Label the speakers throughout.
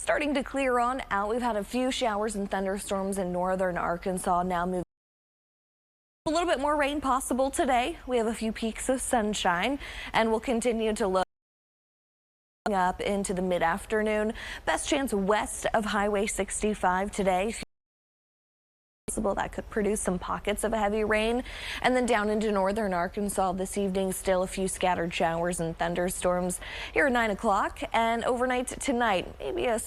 Speaker 1: Starting to clear on out. We've had a few showers and thunderstorms in northern Arkansas. Now moving a little bit more rain possible today. We have a few peaks of sunshine and we'll continue to look up into the mid-afternoon. Best chance west of Highway 65 today. That could produce some pockets of heavy rain, and then down into northern Arkansas this evening, still a few scattered showers and thunderstorms here at 9 o'clock, and overnight tonight maybe a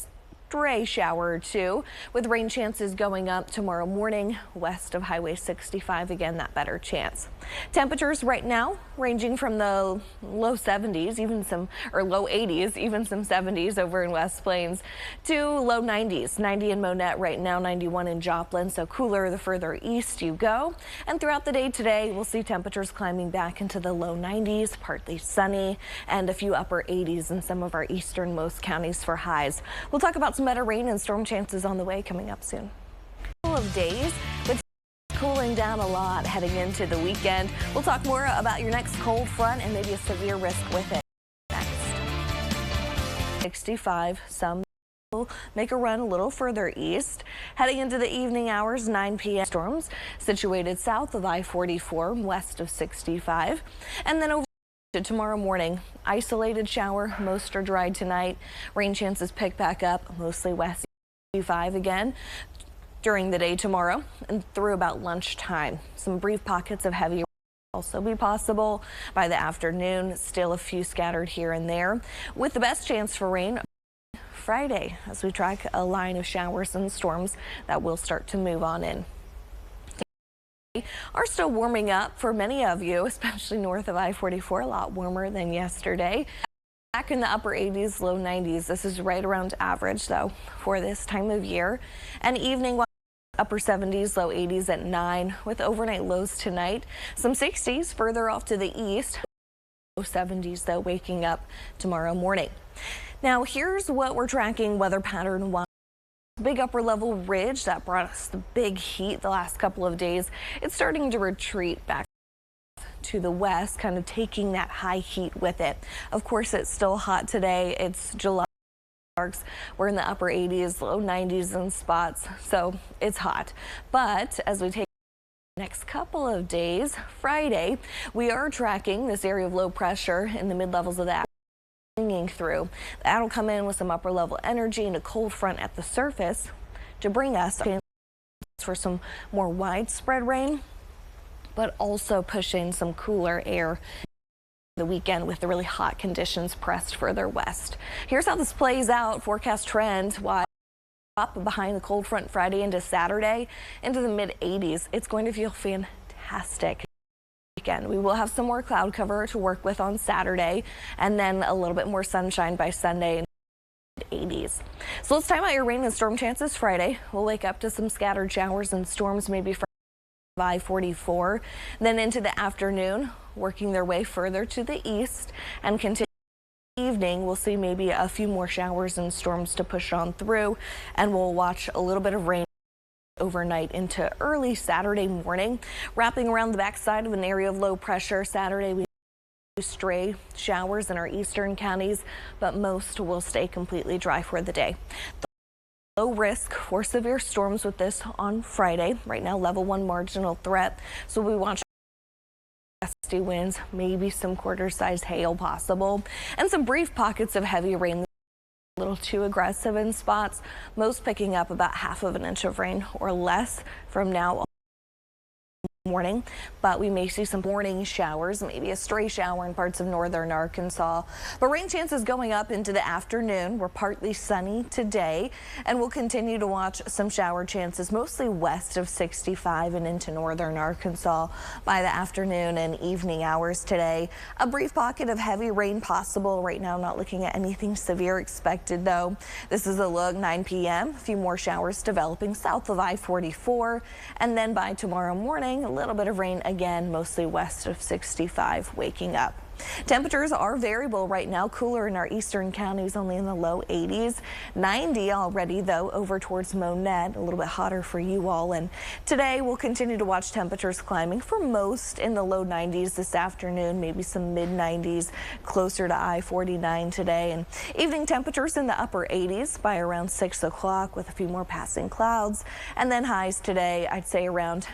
Speaker 1: stray shower or two with rain chances going up tomorrow morning west of Highway 65. Again, that better chance. Temperatures right now ranging from the low 70s, even some low 80s, even some 70s over in West Plains, to low 90s. 90 in Monette right now, 91 in Joplin, so cooler the further east you go. And throughout the day today, we'll see temperatures climbing back into the low 90s, partly sunny, and a few upper 80s in some of our easternmost counties for highs. We'll talk about some better rain and storm chances on the way coming up soon. Couple of days, but cooling down a lot heading into the weekend. We'll talk more about your next cold front and maybe a severe risk with it next. 65, some will make a run a little further east. Heading into the evening hours, 9 p.m. storms situated south of I-44, west of 65. And then over to tomorrow morning, isolated shower, most are dry tonight. Rain chances pick back up, mostly west 65 again during the day tomorrow and through about lunchtime. Some brief pockets of heavy rain will also be possible by the afternoon. Still a few scattered here and there, with the best chance for rain Friday as we track a line of showers and storms that will start to move on in. Are still warming up for many of you, especially north of I-44, a lot warmer than yesterday. Back in the upper 80s, low 90s. This is right around average, though, for this time of year. And evening, upper 70s, low 80s at 9, with overnight lows tonight. Some 60s further off to the east. Low 70s, though, waking up tomorrow morning. Now, here's what we're tracking weather pattern-wise. Big upper level ridge that brought us the big heat the last couple of days. It's starting to retreat back to the west, kind of taking that high heat with it. Of course, it's still hot today. It's July. We're in the upper 80s, low 90s in spots, so it's hot. But as we take the next couple of days, Friday, we are tracking this area of low pressure in the mid-levels of that through. That'll come in with some upper level energy and a cold front at the surface to bring us for some more widespread rain, but also pushing some cooler air the weekend with the really hot conditions pressed further west. Here's how this plays out. Forecast trend wide up behind the cold front Friday into Saturday into the mid 80s. It's going to feel fantastic. We will have some more cloud cover to work with on Saturday and then a little bit more sunshine by Sunday in the 80s. So let's time out your rain and storm chances Friday. We'll wake up to some scattered showers and storms maybe from I-44, then into the afternoon, working their way further to the east and continue. Evening, we'll see maybe a few more showers and storms to push on through, and we'll watch a little bit of rain overnight into early Saturday morning, wrapping around the backside of an area of low pressure. Saturday, we stray showers in our eastern counties, but most will stay completely dry for the day. Low risk for severe storms with this on Friday. Right now, level 1 marginal threat. So we watch gusty winds, maybe some quarter-sized hail possible, and some brief pockets of heavy rain. A little too aggressive in spots, most picking up about half of an inch of rain or less from now morning, but we may see some morning showers, maybe a stray shower in parts of northern Arkansas. But rain chances going up into the afternoon. We're partly sunny today, and we'll continue to watch some shower chances mostly west of 65 and into northern Arkansas by the afternoon and evening hours today. A brief pocket of heavy rain possible. Right now, not looking at anything severe expected, though. This is a look 9 p.m. A few more showers developing south of I-44, and then by tomorrow morning, a little bit of rain again, mostly west of 65, waking up. Temperatures are variable right now, cooler in our eastern counties, only in the low 80s. 90 already, though, over towards Monette, a little bit hotter for you all. And today we'll continue to watch temperatures climbing for most in the low 90s this afternoon, maybe some mid 90s closer to I-49 today. And evening temperatures in the upper 80s by around 6 o'clock with a few more passing clouds. And then highs today, I'd say around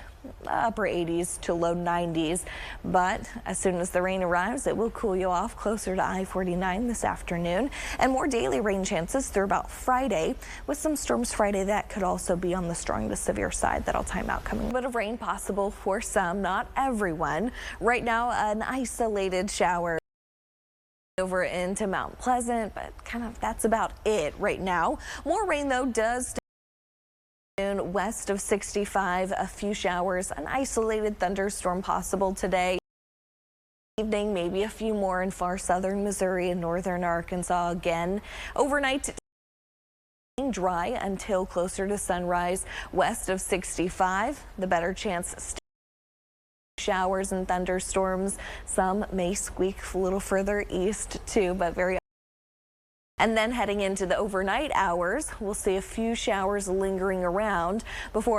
Speaker 1: upper 80s to low 90s, but as soon as the rain arrives, it will cool you off closer to I-49 this afternoon, and more daily rain chances through about Friday, with some storms Friday that could also be on the strong to severe side. That'll time out coming. A bit of rain possible for some, not everyone. Right now, an isolated shower over into Mount Pleasant, but that's about it right now. More rain though does west of 65, a few showers, an isolated thunderstorm possible today. Evening, maybe a few more in far southern Missouri and northern Arkansas again. Overnight, dry until closer to sunrise. West of 65, the better chance showers and thunderstorms. Some may squeak a little further east too, but very. And then heading into the overnight hours, we'll see a few showers lingering around before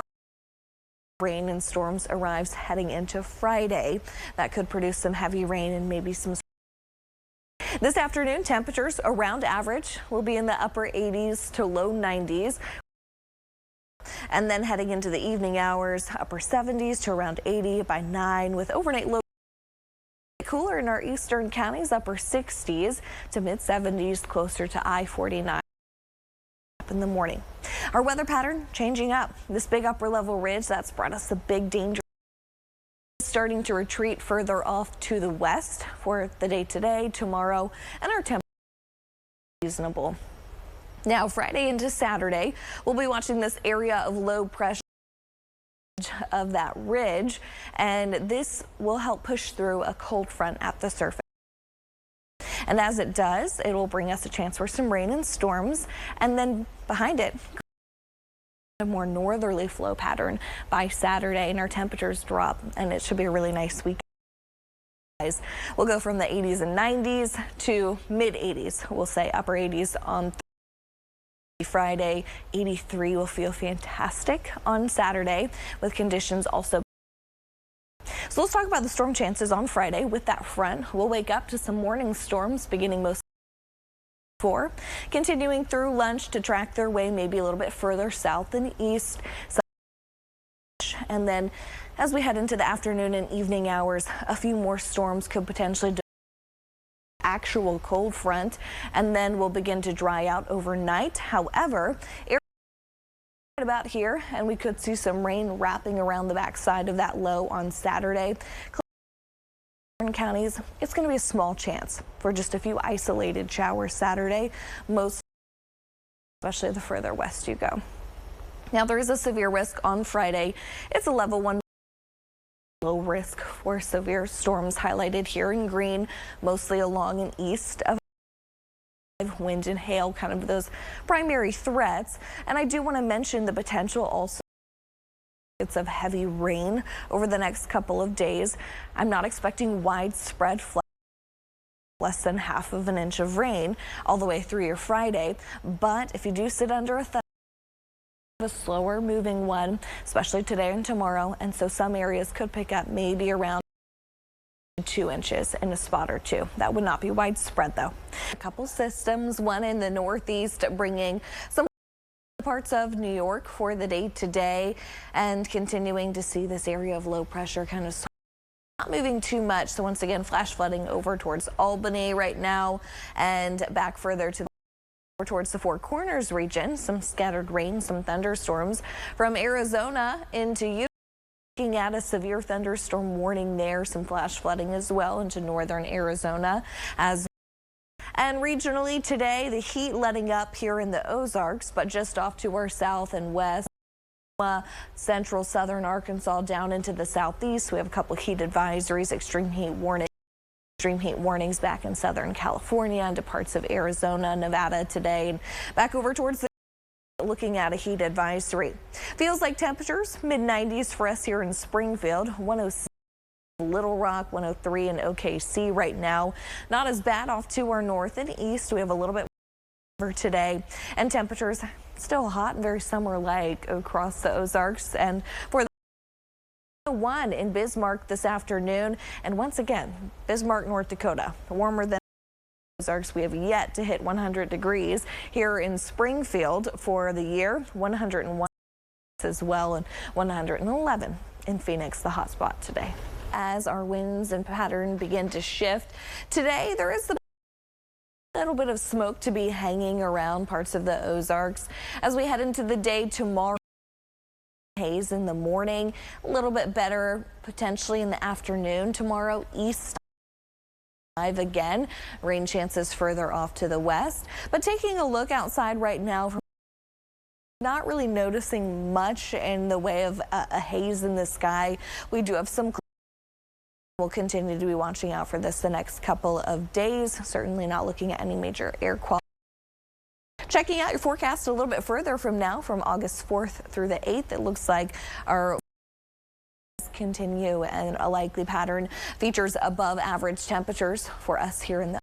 Speaker 1: rain and storms arrives heading into Friday. That could produce some heavy rain and maybe some. This afternoon, temperatures around average will be in the upper 80s to low 90s. And then heading into the evening hours, upper 70s to around 80 by 9 with overnight low. Cooler in our eastern counties, upper 60s to mid 70s closer to I-49 in the morning. Our weather pattern changing up. This big upper level ridge that's brought us a big danger starting to retreat further off to the west for the day today, tomorrow, and our temperature reasonable. Now Friday into Saturday, we'll be watching this area of low pressure of that ridge, and this will help push through a cold front at the surface. And as it does, it will bring us a chance for some rain and storms, and then behind it, a more northerly flow pattern by Saturday, and our temperatures drop, and it should be a really nice week. We'll go from the 80s and 90s to mid 80s. We'll say upper 80s on Friday. 83 will feel fantastic on Saturday with conditions also. So let's talk about the storm chances on Friday. With that front, we'll wake up to some morning storms beginning most 4, continuing through lunch to track their way maybe a little bit further south and east. And then as we head into the afternoon and evening hours, a few more storms could potentially actual cold front, and then we'll begin to dry out overnight. However, about here, and we could see some rain wrapping around the backside of that low on Saturday. Counties, it's going to be a small chance for just a few isolated showers Saturday, most especially the further west you go. Now there is a severe risk on Friday. It's a level 1. Low risk for severe storms highlighted here in green, mostly along and east of wind and hail, kind of those primary threats. And I do want to mention the potential also of heavy rain over the next couple of days. I'm not expecting widespread flood, less than half of an inch of rain all the way through your Friday. But if you do sit under a slower moving one, especially today and tomorrow, and so some areas could pick up maybe around 2 inches in a spot or two. That would not be widespread though. A couple systems, one in the northeast bringing some parts of New York for the day today, and continuing to see this area of low pressure kind of not moving too much. So once again, flash flooding over towards Albany right now and back further to towards the Four Corners region. Some scattered rain, some thunderstorms from Arizona into Utah. Looking at a severe thunderstorm warning there, some flash flooding as well into northern Arizona. And regionally today, the heat letting up here in the Ozarks, but just off to our south and west. Central southern Arkansas down into the southeast. We have a couple of heat advisories, extreme heat warnings back in southern California into parts of Arizona, Nevada today, and back over towards the looking at a heat advisory. Feels like temperatures mid 90s for us here in Springfield. 106 Little Rock, 103 in OKC right now. Not as bad off to our north and east. We have a little bit for today, and temperatures still hot and very summer-like across the Ozarks. And for the 1 in Bismarck this afternoon, and once again, Bismarck, North Dakota, warmer than Ozarks. We have yet to hit 100 degrees here in Springfield for the year, 101 as well, and 111 in Phoenix, the hot spot today. As our winds and pattern begin to shift today, there is a little bit of smoke to be hanging around parts of the Ozarks as we head into the day tomorrow. Haze in the morning, a little bit better potentially in the afternoon tomorrow. East again, rain chances further off to the west. But taking a look outside right now, not really noticing much in the way of a haze in the sky. We do have some. We'll continue to be watching out for this the next couple of days. Certainly not looking at any major air quality. Checking out your forecast a little bit further from now, from August 4th through the 8th, it looks like our continue, and a likely pattern features above average temperatures for us here in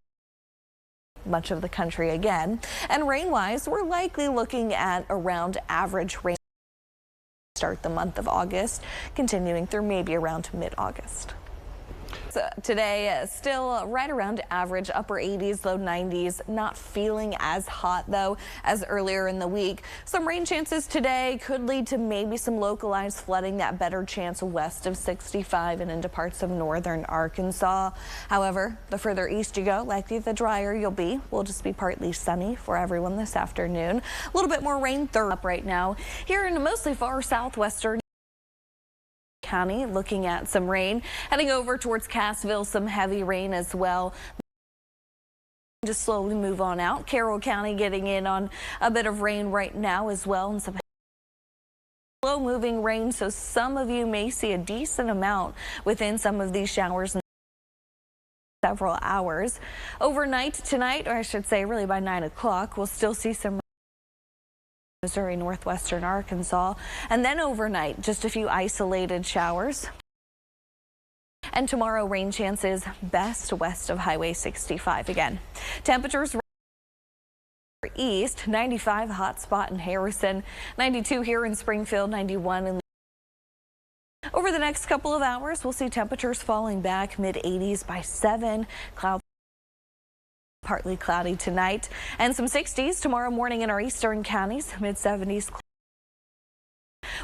Speaker 1: much of the country again. And rain-wise, we're likely looking at around average rain start the month of August, continuing through maybe around mid-August. So today, still right around average, upper 80s, low 90s. Not feeling as hot, though, as earlier in the week. Some rain chances today could lead to maybe some localized flooding. That better chance west of 65 and into parts of northern Arkansas. However, the further east you go, likely the drier you'll be. Will just be partly sunny for everyone this afternoon. A little bit more rain up right now here in mostly far southwestern County, looking at some rain heading over towards Cassville, some heavy rain as well. Just slowly move on out. Carroll County getting in on a bit of rain right now as well, and some slow moving rain, so some of you may see a decent amount within some of these showers in several hours. Overnight tonight, or I should say really by 9 o'clock, we'll still see some Missouri, northwestern Arkansas, and then overnight, just a few isolated showers. And tomorrow, rain chances best west of Highway 65 again. Temperatures east, 95 hot spot in Harrison, 92 here in Springfield, 91 in. Over the next couple of hours, we'll see temperatures falling back mid-80s by 7. Clouds partly cloudy tonight, and some 60s tomorrow morning in our eastern counties, mid-70s.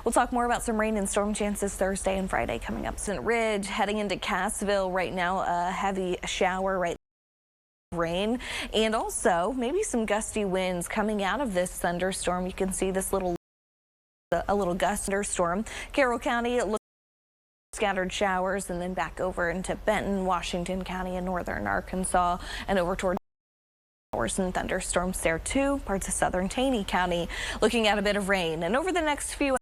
Speaker 1: We'll talk more about some rain and storm chances Thursday and Friday coming up. St. Ridge heading into Cassville right now, a heavy shower right rain, and also maybe some gusty winds coming out of this thunderstorm. You can see this a little gust thunderstorm. Carroll County, it looks scattered showers, and then back over into Benton, Washington County, and northern Arkansas, and over toward and thunderstorms there too. Parts of southern Taney County looking at a bit of rain. And over the next few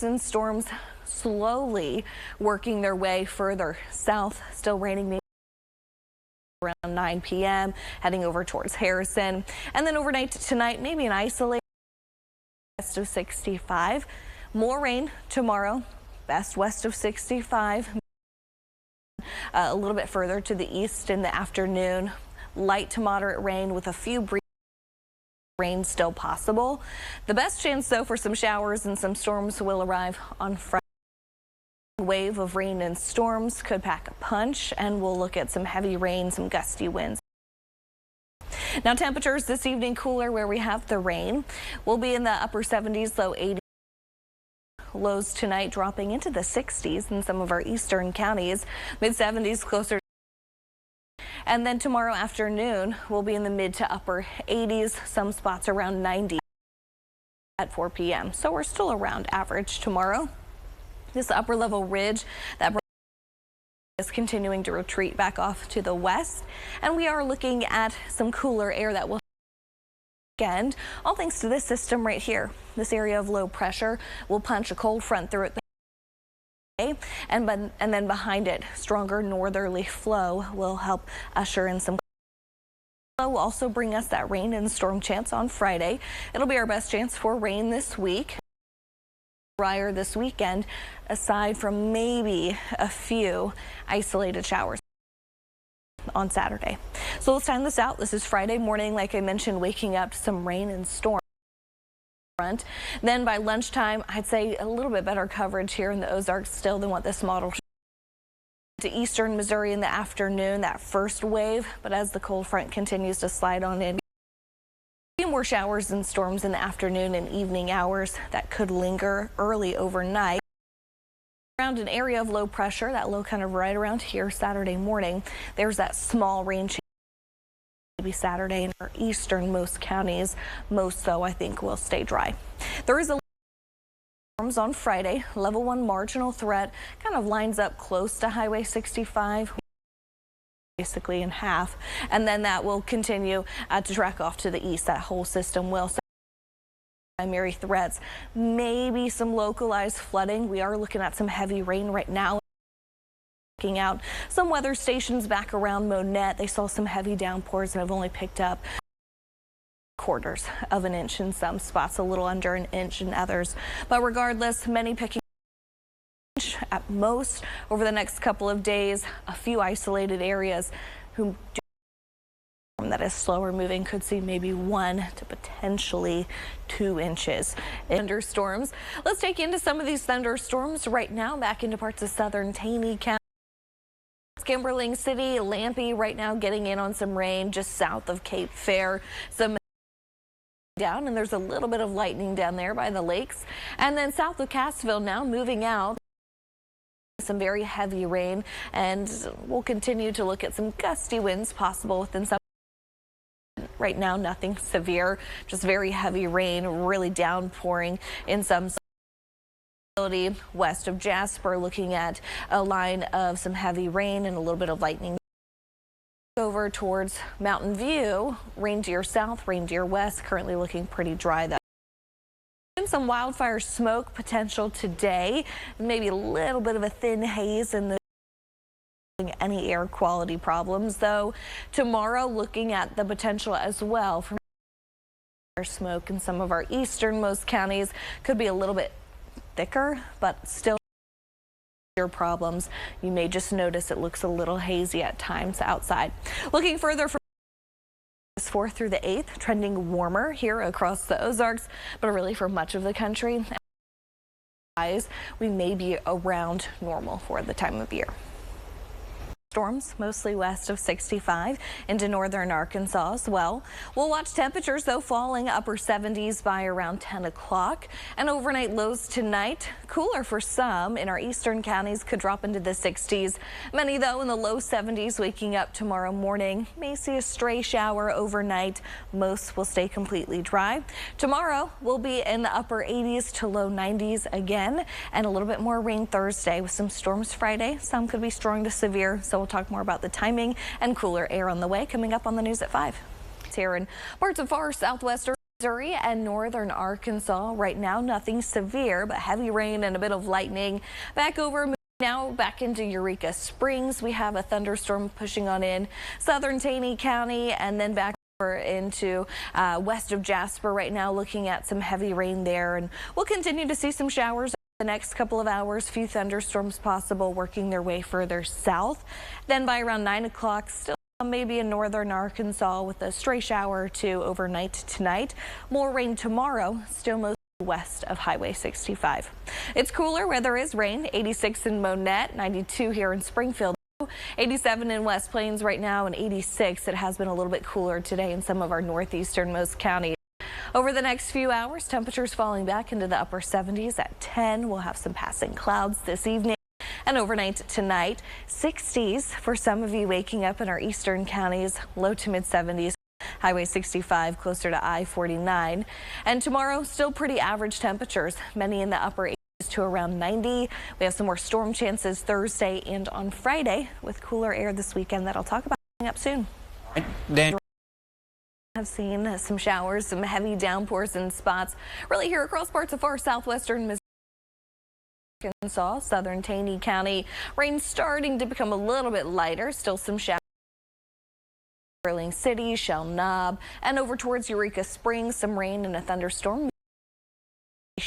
Speaker 1: hours, storms slowly working their way further south. Still raining maybe around 9 p.m. heading over towards Harrison. And then overnight tonight, maybe an isolated west of 65. More rain tomorrow, best west of 65. A little bit further to the east in the afternoon. Light to moderate rain with a few brief rain still possible. The best chance, though, for some showers and some storms will arrive on Friday. Wave of rain and storms could pack a punch, and we'll look at some heavy rain, some gusty winds. Now, temperatures this evening cooler where we have the rain. We'll be in the upper 70s, low 80s. Lows tonight dropping into the 60s in some of our eastern counties, mid-70s closer. And then tomorrow afternoon, we'll be in the mid to upper 80s, some spots around 90 at 4 p.m. So we're still around average tomorrow. This upper level ridge that is continuing to retreat back off to the west, and we are looking at some cooler air that will weekend, all thanks to this system right here. This area of low pressure will punch a cold front through it. And then behind it, stronger northerly flow will help usher in some. Will also bring us that rain and storm chance on Friday. It'll be our best chance for rain this week. drier this weekend, aside from maybe a few isolated showers on Saturday. So let's time this out. This is Friday morning, like I mentioned, waking up to some rain and storm front. Then by lunchtime, I'd say a little bit better coverage here in the Ozarks still than what this model shows. To eastern Missouri in the afternoon, that first wave, but as the cold front continues to slide on in, more showers and storms in the afternoon and evening hours that could linger early overnight. Around an area of low pressure, that low kind of right around here Saturday morning. There's that small rain change maybe Saturday in our easternmost counties. Most, though, I think will stay dry. There is a storms on Friday. Level 1 marginal threat kind of lines up close to Highway 65. Basically in half, and then that will continue to track off to the east. That whole system will. Primary threats, maybe some localized flooding. We are looking at some heavy rain right now. Looking out some weather stations back around Monette, they saw some heavy downpours and have only picked up quarters of an inch in some spots, a little under an inch in others. But regardless, many picking at most over the next couple of days. A few isolated areas that is slower moving could see maybe 1 to potentially 2 inches. Thunderstorms. Let's take you into some of these thunderstorms right now. Back into parts of southern Taney County. Kimberling City, Lampe right now getting in on some rain just south of Cape Fair. Some down, and there's a little bit of lightning down there by the lakes. And then south of Cassville now moving out. Some very heavy rain, and we'll continue to look at some gusty winds possible within some. Right now, nothing severe, just very heavy rain, really downpouring in some west of Jasper. Looking at a line of some heavy rain and a little bit of lightning. Over towards Mountain View, Reindeer South, Reindeer West, currently looking pretty dry though. Some wildfire smoke potential today, maybe a little bit of a thin haze in the any air quality problems though. Tomorrow, looking at the potential as well for smoke in some of our easternmost counties. Could be a little bit thicker, but still your problems. You may just notice it looks a little hazy at times outside. Looking further from 4th through the 8th, trending warmer here across the Ozarks, but really for much of the country. We may be around normal for the time of year. Storms mostly west of 65 into northern Arkansas as well. We'll watch temperatures though falling upper 70s by around 10 o'clock, and overnight lows tonight cooler for some in our eastern counties, could drop into the 60s. Many though in the low 70s waking up tomorrow morning. May see a stray shower overnight. Most will stay completely dry. Tomorrow we'll be in the upper 80s to low 90s again, and a little bit more rain Thursday with some storms Friday. Some could be strong to severe, so we'll talk more about the timing and cooler air on the way coming up on the news at 5. It's here in parts of far southwestern Missouri and northern Arkansas. Right now, nothing severe, but heavy rain and a bit of lightning. Back over now back into Eureka Springs. We have a thunderstorm pushing on in southern Taney County, and then back into west of Jasper. Right now, looking at some heavy rain there, and we'll continue to see some showers the next couple of hours. Few thunderstorms possible working their way further south. Then by around 9 o'clock, still maybe in northern Arkansas with a stray shower or two overnight tonight. More rain tomorrow, still mostly west of Highway 65. It's cooler where there is rain. 86 in Monette, 92 here in Springfield. 87 in West Plains right now, and 86. It has been a little bit cooler today in some of our northeasternmost counties. Over the next few hours, temperatures falling back into the upper 70s at 10. We'll have some passing clouds this evening, and overnight tonight, 60s for some of you waking up in our eastern counties, low to mid 70s. Highway 65 closer to I-49. And tomorrow, still pretty average temperatures, many in the upper 80s to around 90. We have some more storm chances Thursday and on Friday with cooler air this weekend that I'll talk about coming up soon.
Speaker 2: Dan,
Speaker 1: have seen some showers, some heavy downpours in spots really here across parts of far southwestern Missouri, Arkansas, southern Taney County. Rain starting to become a little bit lighter. Still some showers. Kimberling City, Shell Knob, and over towards Eureka Springs, some rain and a thunderstorm.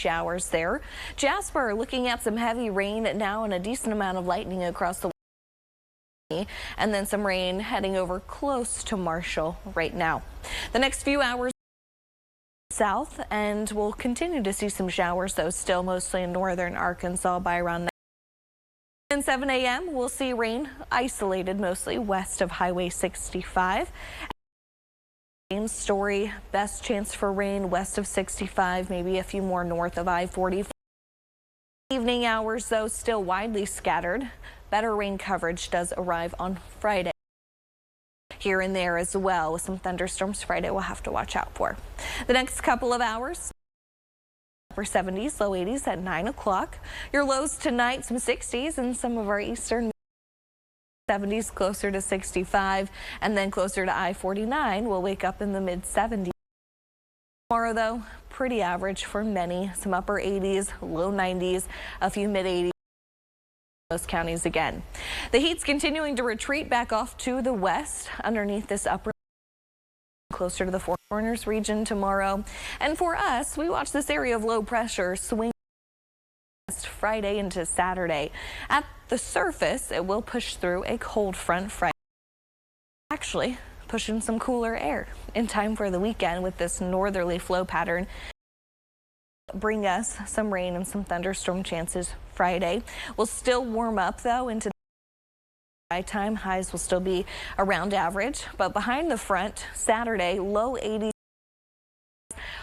Speaker 1: showers there. Jasper looking at some heavy rain now and a decent amount of lightning across the way. And then some rain heading over close to Marshall right now. The next few hours south, and we'll continue to see some showers, though still mostly in northern Arkansas by around 9. At 7 a.m. we'll see rain isolated mostly west of Highway 65. Same story, best chance for rain west of 65, maybe a few more north of I-44. Evening hours, though, still widely scattered. Better rain coverage does arrive on Friday. Here and there as well, with some thunderstorms Friday we'll have to watch out for. The next couple of hours, upper 70s, low 80s at 9 o'clock. Your lows tonight, some 60s in some of our eastern 70s, closer to 65, and then closer to I-49. We'll wake up in the mid 70s. Tomorrow, though, pretty average for many. Some upper 80s, low 90s, a few mid 80s. Most counties again. The heat's continuing to retreat back off to the west underneath this upper closer to the Four Corners region tomorrow. And for us, we watch this area of low pressure swing west Friday into Saturday. At the surface, it will push through a cold front Friday. Actually, pushing some cooler air in time for the weekend with this northerly flow pattern. Bring us some rain and some thunderstorm chances Friday. We'll still warm up, though, into nighttime. Highs will still be around average, but behind the front, Saturday, low 80s.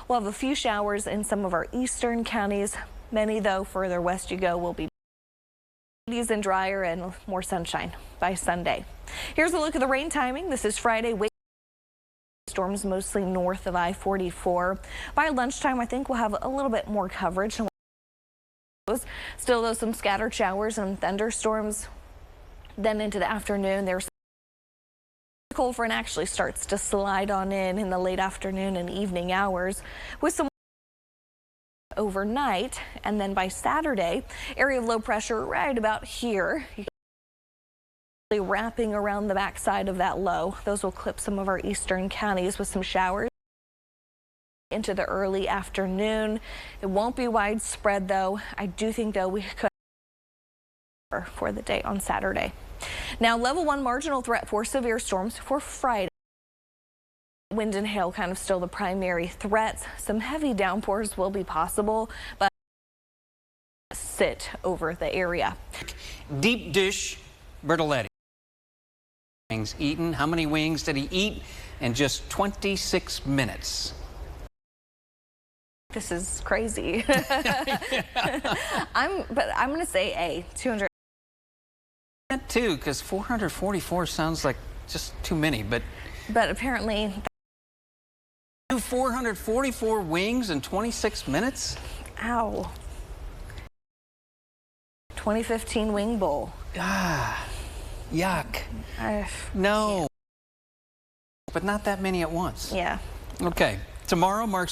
Speaker 1: We'll have a few showers in some of our eastern counties. Many, though, further west you go, will be 80s and drier and more sunshine by Sunday. Here's a look at the rain timing. This is Friday. Storms mostly north of I-44. By lunchtime, I think we'll have a little bit more coverage. Still, though, some scattered showers and thunderstorms. Then into the afternoon, there's the cold front actually starts to slide on in the late afternoon and evening hours with some overnight. And then by Saturday, area of low pressure right about here. Wrapping around the backside of that low. Those will clip some of our eastern counties with some showers into the early afternoon. It won't be widespread, though. I do think, though, we could for the day on Saturday. Now, level 1 marginal threat for severe storms for Friday. Wind and hail kind of still the primary threats. Some heavy downpours will be possible, but sit over the area.
Speaker 2: Deep dish Bertoletti. Eaten. How many wings did he eat in just 26 minutes?
Speaker 1: This is crazy. I'm going to say A, 200.
Speaker 2: That too, because 444 sounds like just too many, but
Speaker 1: apparently
Speaker 2: 444 wings in 26 minutes.
Speaker 1: Ow. 2015 wing bowl.
Speaker 2: Ah. Yuck. No. But not that many at once.
Speaker 1: Yeah.
Speaker 2: Okay. Tomorrow marks the